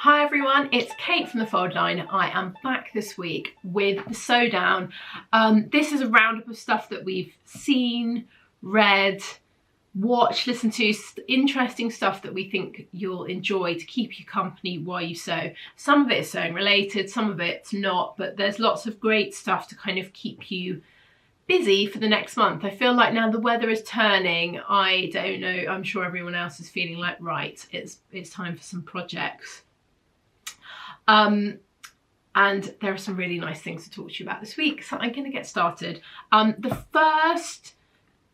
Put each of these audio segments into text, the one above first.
Hi everyone, it's Kate from the Fold Line. I am back this week with the Sew Down. This is a roundup of stuff that we've seen, read, watched, listened to, interesting stuff that we think you'll enjoy to keep you company while you sew. Some of it is sewing related, some of it's not, but there's lots of great stuff to kind of keep you busy for the next month. I feel like now the weather is turning. I don't know, I'm sure everyone else is feeling like, right, it's time for some projects. And there are some really nice things to talk to you about this week, so I'm going to get started. The first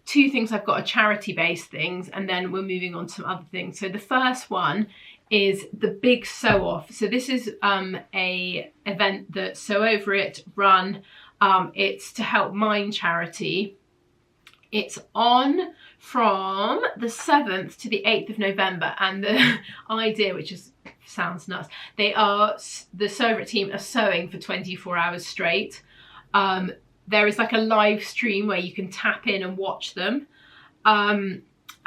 two things I've got are charity-based things, and then we're moving on to some other things. So the first one is the big sew off. So this is a event that Sew Over It run. It's to help Mind charity. It's on from the 7th to the 8th of November, and the idea, which sounds nuts, the Sew Over It team are sewing for 24 hours straight. There is like a live stream where you can tap in and watch them.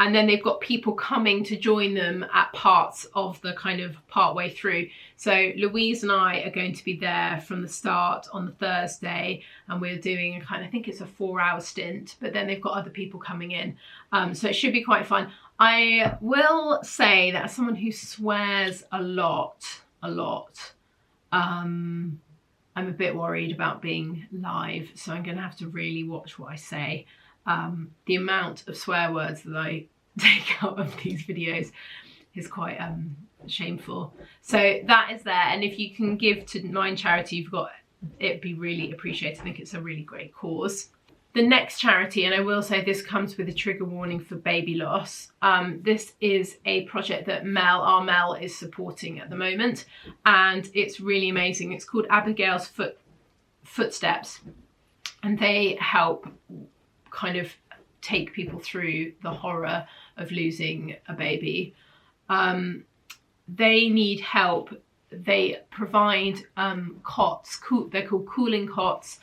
And then they've got people coming to join them at parts of the kind of part way through. So Louise and I are going to be there from the start on the Thursday, and we're doing a kind of, I think it's a 4-hour stint, but then they've got other people coming in. So it should be quite fun. I will say that as someone who swears a lot, I'm a bit worried about being live, so I'm going to have to really watch what I say. The amount of swear words that I take out of these videos is quite shameful. So that is there, and if you can give to Mind charity, it'd be really appreciated. I think it's a really great cause. The next charity, and I will say this comes with a trigger warning for baby loss. This is a project that our Mel is supporting at the moment, and it's really amazing. It's called Abigails Footsteps, and they help kind of take people through the horror of losing a baby. They need help. They provide cots, they're called cooling cots,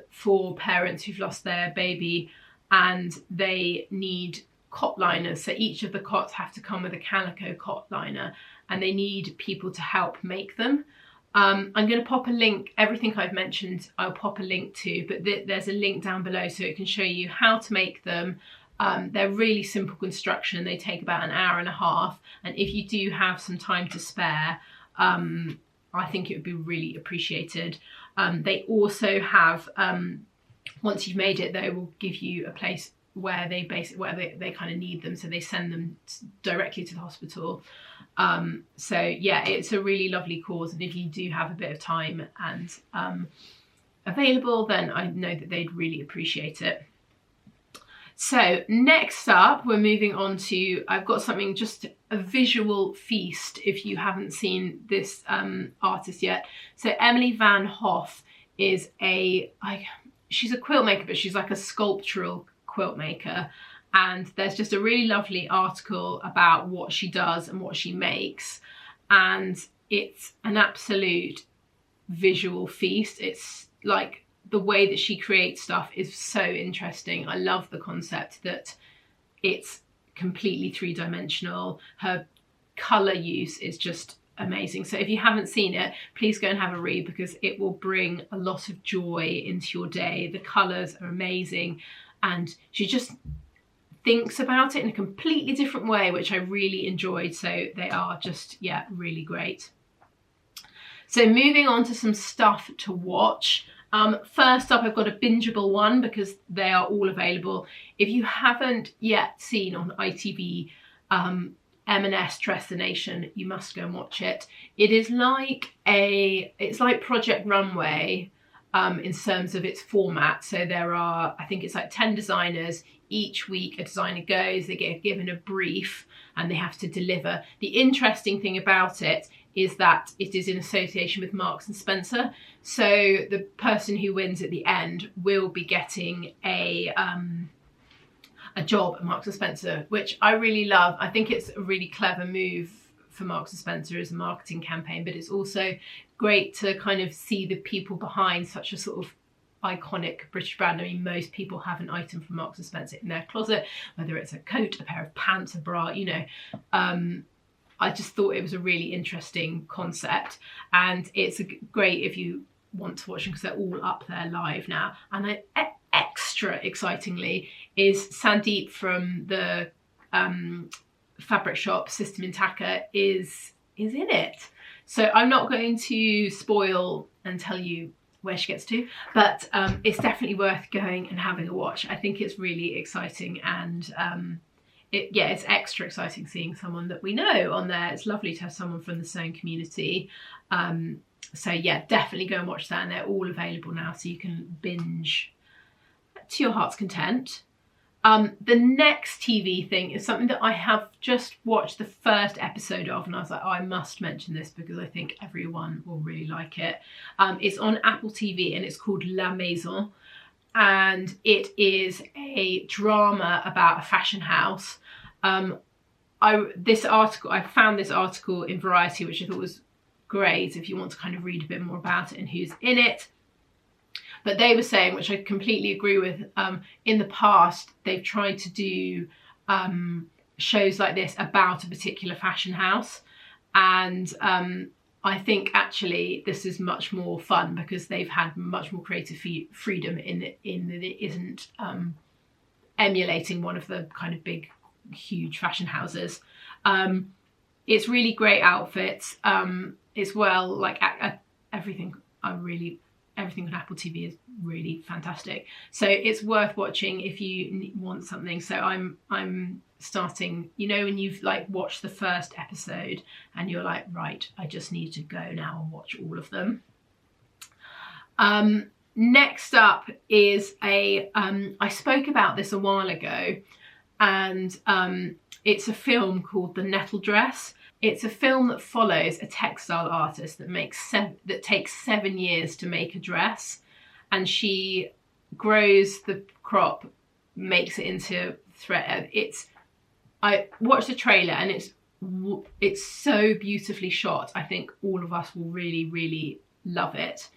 for parents who've lost their baby, and they need cot liners. So each of the cots have to come with a calico cot liner, and they need people to help make them. I'm going to pop a link, everything I've mentioned I'll pop a link to, but there's a link down below so it can show you how to make them. They're really simple construction. They take about an hour and a half, and if you do have some time to spare, I think it would be really appreciated. They also have, once you've made it, they will give you a place where they kind of need them, so they send them directly to the hospital. So yeah, it's a really lovely cause, and if you do have a bit of time and available, then I know that they'd really appreciate it. So next up, we're moving on to, I've got something, just a visual feast if you haven't seen this artist yet. So Emily Van Hoff is she's a quilt maker, but she's like a sculptural quilt maker. And there's just a really lovely article about what she does and what she makes. And it's an absolute visual feast. It's like, the way that she creates stuff is so interesting. I love the concept that it's completely three-dimensional. Her colour use is just amazing. So if you haven't seen it, please go and have a read, because it will bring a lot of joy into your day. The colours are amazing, and she just thinks about it in a completely different way, which I really enjoyed. So they are just, yeah, really great. So moving on to some stuff to watch. First up, I've got a bingeable one, because they are all available. If you haven't yet seen on ITV MNS Treser Nation, you must go and watch it. It is it's like Project Runway in terms of its format. So there are, I think it's like 10 designers. Each week a designer goes, they get given a brief, and they have to deliver. The interesting thing about it is that it is in association with Marks and Spencer. So the person who wins at the end will be getting a job at Marks and Spencer, which I really love. I think it's a really clever move for Marks and Spencer as a marketing campaign, but it's also great to kind of see the people behind such a sort of iconic British brand. I mean, most people have an item from Marks and Spencer in their closet, whether it's a coat, a pair of pants, a bra, you know. I just thought it was a really interesting concept, and it's great if you want to watch them because they're all up there live now. And extra excitingly is Sandeep from the fabric shop System Intaka is in it. So I'm not going to spoil and tell you where she gets to, but it's definitely worth going and having a watch. I think it's really exciting, and it's extra exciting seeing someone that we know on there. It's lovely to have someone from the sewing community. So yeah, definitely go and watch that, and they're all available now, so you can binge to your heart's content. The next TV thing is something that I have just watched the first episode of, and I was like, oh, I must mention this because I think everyone will really like it. It's on Apple TV and it's called La Maison, and it is a drama about a fashion house. I found this article in Variety, which I thought was great if you want to kind of read a bit more about it and who's in it. But they were saying, which I completely agree with, in the past, they've tried to do shows like this about a particular fashion house. And I think actually this is much more fun because they've had much more creative freedom in that it isn't emulating one of the kind of big, huge fashion houses. It's really great outfits. It's well, like everything on Apple TV is really fantastic. So it's worth watching if you want something. So I'm starting, you know, when you've like watched the first episode and you're like, right, I just need to go now and watch all of them. Next up is I spoke about this a while ago, and it's a film called The Nettle Dress. It's a film that follows a textile artist that takes 7 years to make a dress, and she grows the crop, makes it into thread. I watched the trailer and it's so beautifully shot. I think all of us will really, really love it.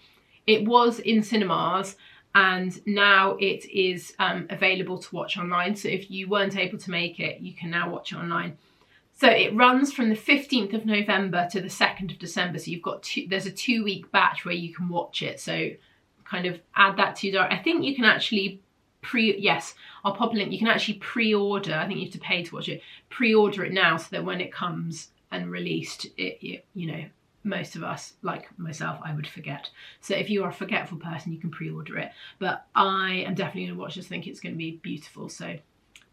It was in cinemas, and now it is available to watch online. So if you weren't able to make it, you can now watch it online. So it runs from the 15th of November to the 2nd of December. So you've got there's a 2-week batch where you can watch it. So kind of add that to your diary. I think you can actually I'll pop a link. You can actually pre-order. I think you have to pay to watch it. Pre-order it now so that when it comes and released, you know, most of us, like myself, I would forget. So if you are a forgetful person, you can pre-order it. But I am definitely going to watch this. I think it's going to be beautiful. So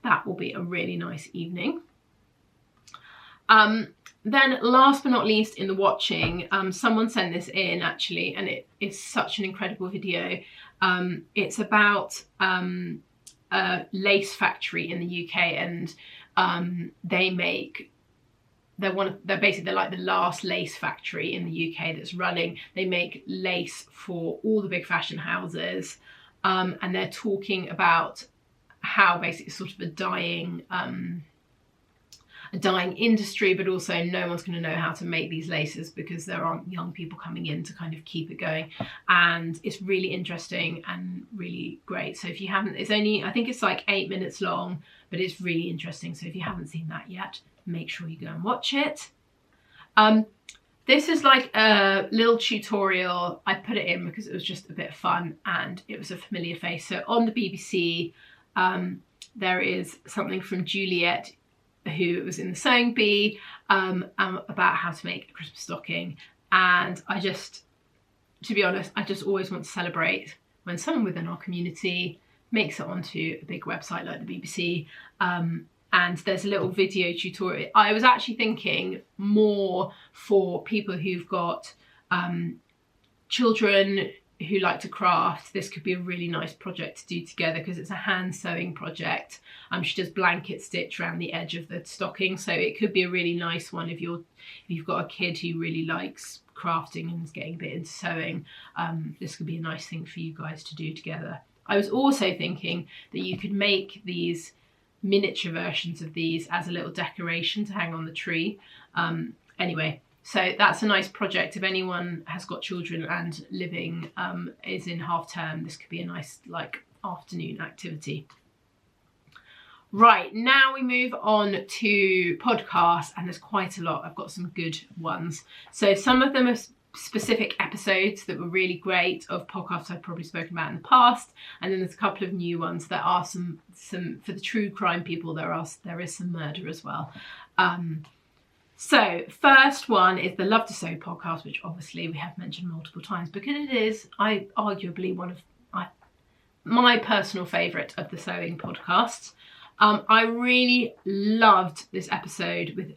that will be a really nice evening. Then last but not least in the watching, someone sent this in actually, and it is such an incredible video. It's about a lace factory in the UK, and they're like the last lace factory in the UK that's running. They make lace for all the big fashion houses, and they're talking about how basically it's sort of a dying industry, but also no one's going to know how to make these laces because there aren't young people coming in to kind of keep it going. And it's really interesting and really great. So if you haven't, it's only, I think it's like 8 minutes long, but it's really interesting. So if you haven't seen that yet, make sure you go and watch it. This is like a little tutorial. I put it in because it was just a bit of fun and it was a familiar face. So on the BBC, there is something from Juliet, who was in the Sewing Bee, about how to make a Christmas stocking. And to be honest, I just always want to celebrate when someone within our community makes it onto a big website like the BBC. And there's a little video tutorial. I was actually thinking more for people who've got children who like to craft. This could be a really nice project to do together because it's a hand sewing project. She does blanket stitch around the edge of the stocking, so it could be a really nice one if you've got a kid who really likes crafting and is getting a bit into sewing. This could be a nice thing for you guys to do together. I was also thinking that you could make these miniature versions of these as a little decoration to hang on the tree. Anyway, so that's a nice project. If anyone has got children and living is in half term, this could be a nice like afternoon activity. Right, now we move on to podcasts, and there's quite a lot. I've got some good ones. So some of them are specific episodes that were really great of podcasts I've probably spoken about in the past, and then there's a couple of new ones. There are some for the true crime people. There is some murder as well. So first one is the Love to Sew podcast, which obviously we have mentioned multiple times because it is arguably one of my personal favourite of the sewing podcasts. I really loved this episode with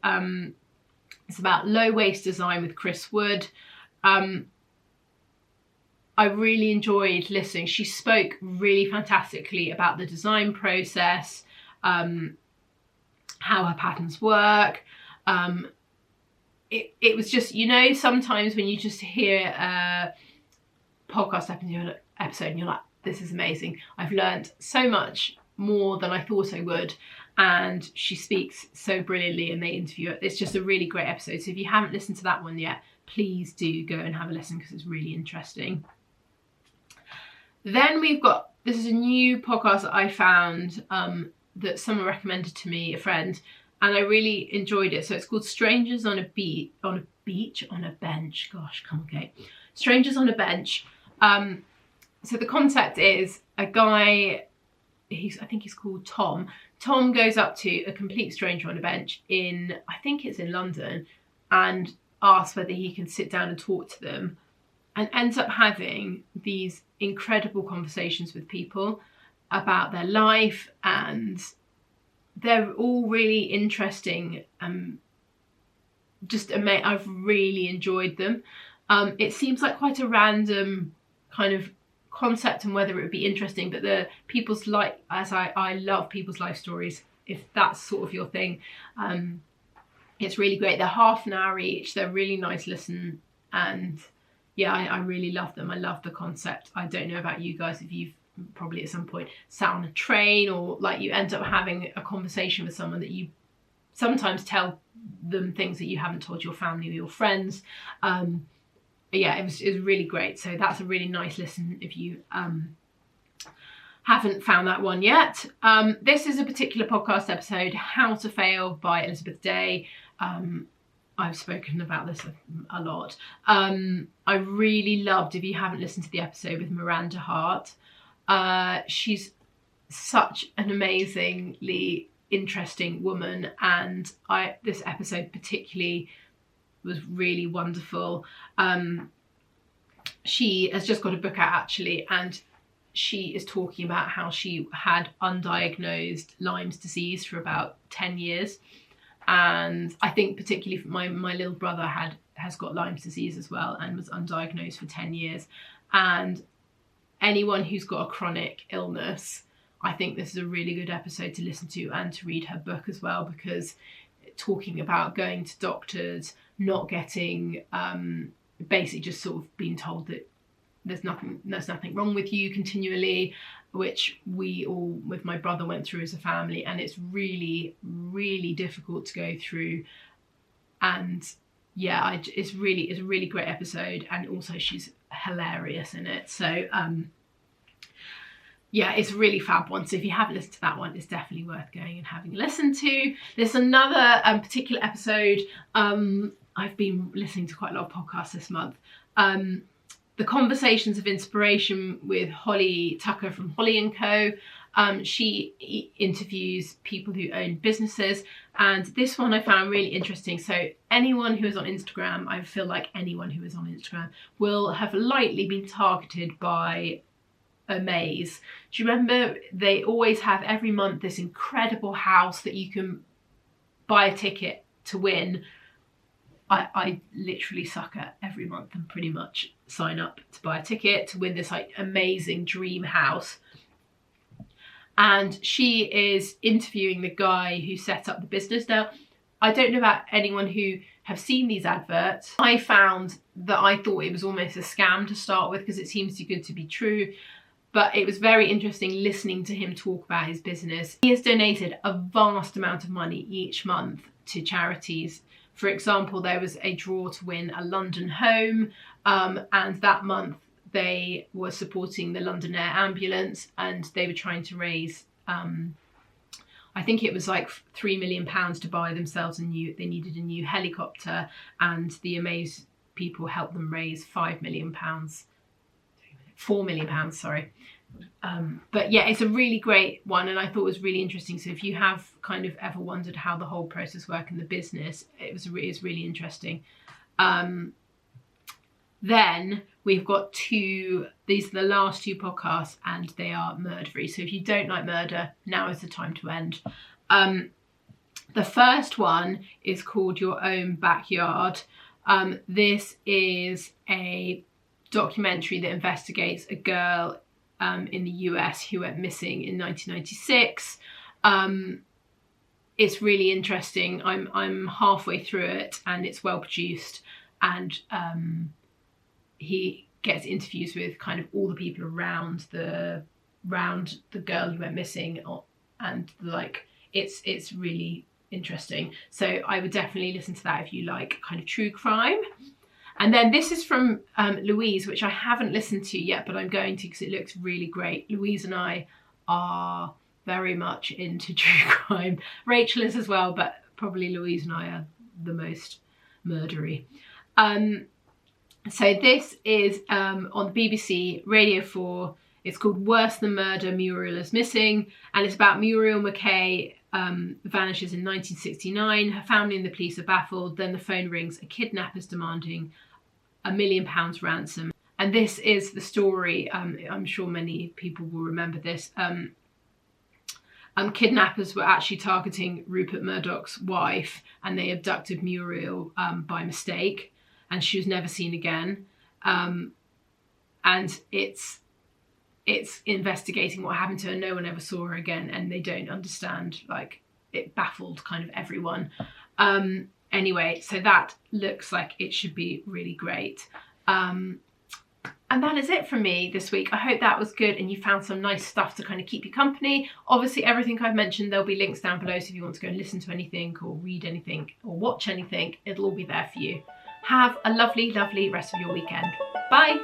it's about low waist design with Chris Wood. I really enjoyed listening. She spoke really fantastically about the design process, how her patterns work. It was just, you know, sometimes when you just hear a podcast episode and you're like, this is amazing. I've learned so much more than I thought I would, and she speaks so brilliantly and they interview it. It's just a really great episode. So if you haven't listened to that one yet, please do go and have a listen because it's really interesting. Then we've got, this is a new podcast that I found that someone recommended to me, a friend, and I really enjoyed it. So it's called Strangers on a Bench. Gosh, come on, Kate. Strangers on a Bench. So the concept is a guy, I think he's called Tom. Tom goes up to a complete stranger on a bench in, I think it's in London, and asks whether he can sit down and talk to them, and ends up having these incredible conversations with people about their life, and they're all really interesting. I've really enjoyed them. It seems like quite a random kind of concept and whether it would be interesting, but the people's life, as I love people's life stories, if that's sort of your thing, it's really great. They're half an hour each. They're really nice listen, and yeah, I really love them. I love the concept. I don't know about you guys, if you've probably at some point sat on a train or like you end up having a conversation with someone that you sometimes tell them things that you haven't told your family or your friends. Yeah, it was really great. So that's a really nice listen if you haven't found that one yet. This is a particular podcast episode, How to Fail by Elizabeth Day. I've spoken about this a lot. I really loved, if you haven't listened to the episode with Miranda Hart, she's such an amazingly interesting woman, and this episode particularly was really wonderful. She has just got a book out actually, and she is talking about how she had undiagnosed Lyme's disease for about 10 years. And I think particularly for my little brother has got Lyme's disease as well and was undiagnosed for 10 years. And anyone who's got a chronic illness, I think this is a really good episode to listen to and to read her book as well, because talking about going to doctors, not getting, basically just sort of being told that there's nothing wrong with you continually, which we all with my brother went through as a family, and it's really, really difficult to go through. And yeah, it's a really great episode, and also she's hilarious in it. So yeah, it's a really fab one. So if you haven't listened to that one, it's definitely worth going and having a listen to. There's another particular episode. I've been listening to quite a lot of podcasts this month. The Conversations of Inspiration with Holly Tucker from Holly & Co. She interviews people who own businesses, and this one I found really interesting. So anyone who is on Instagram, I feel like anyone who is on Instagram will have lightly been targeted by a maze. Do you remember they always have every month this incredible house that you can buy a ticket to win? I literally sucker every month and pretty much sign up to buy a ticket to win this like amazing dream house. And she is interviewing the guy who set up the business. Now, I don't know about anyone who have seen these adverts. I found that I thought it was almost a scam to start with because it seems too good to be true. But it was very interesting listening to him talk about his business. He has donated a vast amount of money each month to charities. For example, there was a draw to win a London home, and that month they were supporting the London Air Ambulance, and they were trying to raise, I I think it was like £3 million to buy themselves they needed a new helicopter, and the Amaze people helped them raise £4 million, sorry. But yeah, it's a really great one, and I thought it was really interesting. So if you have kind of ever wondered how the whole process works in the business, it's really interesting. Then we've got these are the last 2 podcasts, and they are murdery. So if you don't like murder, now is the time to end. The first one is called Your Own Backyard. This is a documentary that investigates a girl in the US who went missing in 1996. It's really interesting. I'm halfway through it, and it's well produced, and he gets interviews with kind of all the people around the girl who went missing, and like it's really interesting. So I would definitely listen to that if you like kind of true crime. And then this is from Louise, which I haven't listened to yet, but I'm going to because it looks really great. Louise and I are very much into true crime. Rachel is as well, but probably Louise and I are the most murdery. So this is on the BBC Radio 4. It's called Worse Than Murder, Muriel is Missing. And it's about Muriel McKay vanishes in 1969. Her family and the police are baffled. Then the phone rings. A kidnapper's demanding £1 million ransom. And this is the story. I'm sure many people will remember this. Kidnappers were actually targeting Rupert Murdoch's wife, and they abducted Muriel by mistake, and she was never seen again. And it's investigating what happened to her. No one ever saw her again, and they don't understand. Like, it baffled kind of everyone. Anyway, so that looks like it should be really great. And that is it from me this week. I hope that was good and you found some nice stuff to kind of keep you company. Obviously, everything I've mentioned, there'll be links down below, so if you want to go and listen to anything or read anything or watch anything, it'll all be there for you. Have a lovely, lovely rest of your weekend. Bye.